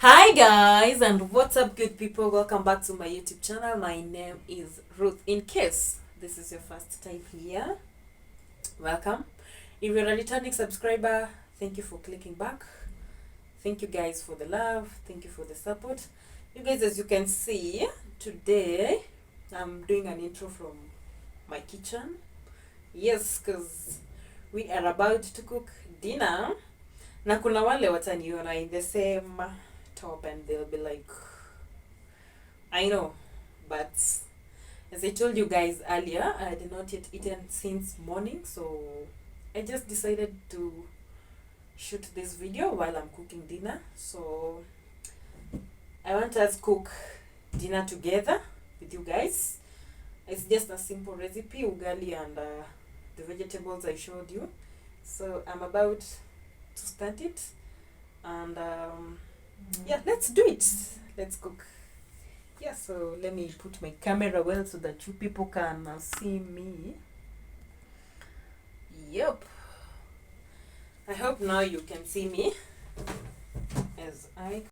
Hi guys, and what's up good people? Welcome back to my YouTube channel. My name is Ruth. In case this is your first time here, welcome. If you're a returning subscriber, thank you for clicking back. Thank you guys for the love. Thank you for the support. You guys, as you can see, today I'm doing an intro from my kitchen. Yes, because we are about to cook dinner. Na kuna wale wataniona in the same top and they'll be like, I know, but as I told you guys earlier, I had not yet eaten since morning, so I just decided to shoot this video while I'm cooking dinner. So I want us cook dinner together with you guys. It's just a simple recipe, ugali and the vegetables I showed you. So I'm about to start it, and yeah, let's do it. Let's cook. Yeah, so let me put my camera well so that you people can see me. Yep, I hope now you can see me as I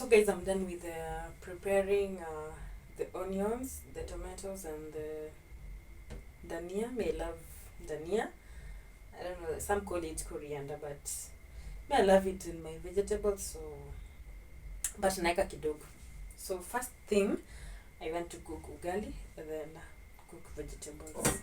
guys, I'm done with preparing the onions, the tomatoes, and the dania. May I love dania. I don't know, some call it coriander, but may I love it in my vegetables. So, but naika kidogo. So first thing, I want to cook ugali and then cook vegetables.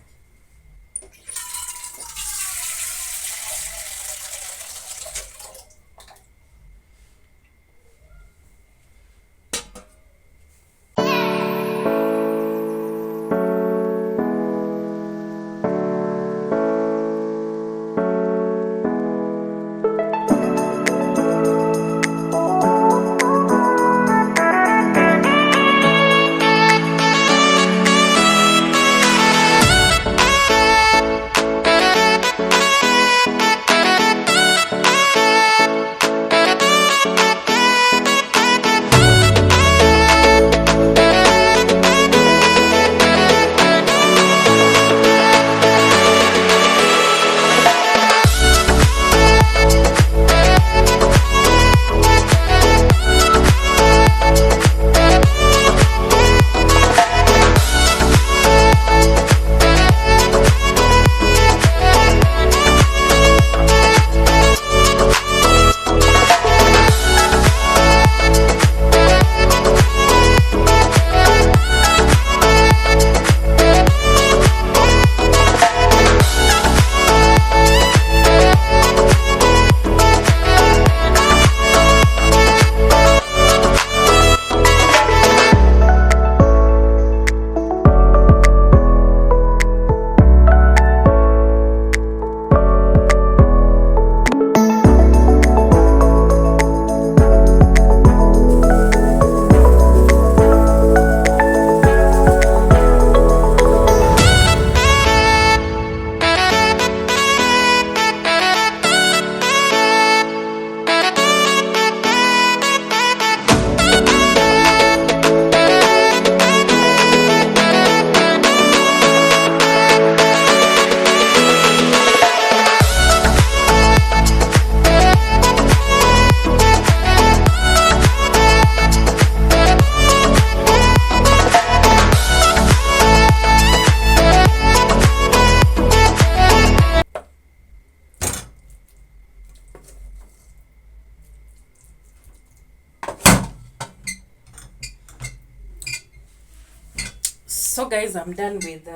So guys, I'm done with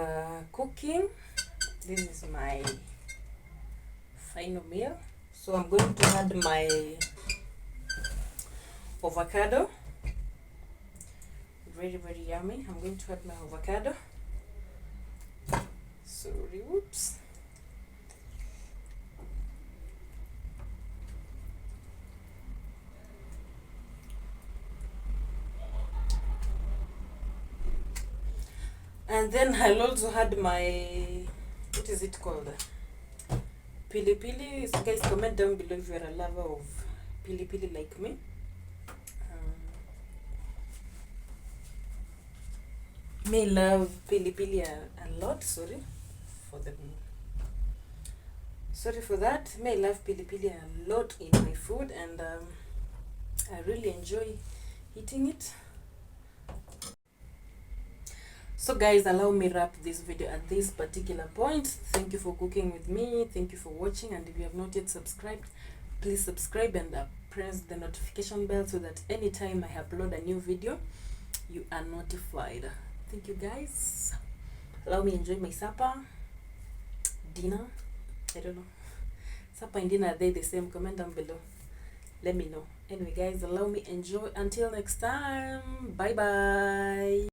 cooking. This is my final meal. So I'm going to add my avocado. Very, very yummy. I'm going to add my avocado. Sorry, whoops. And then I'll also add my, what is it called? Pili pili. So guys, comment down below if you're a lover of pili pili like me. May love pili pili a lot. Sorry for that. May love pili pili a lot in my food, and I really enjoy eating it. So guys, allow me wrap this video at this particular point. Thank you for cooking with me. Thank you for watching, and if you have not yet subscribed, please subscribe and press the notification bell so that anytime I upload a new video, you are notified. Thank you guys. Allow me enjoy my supper, dinner. I don't know. Supper and dinner, are they the same? Comment down below. Let me know. Anyway guys, allow me enjoy. Until next time. Bye bye.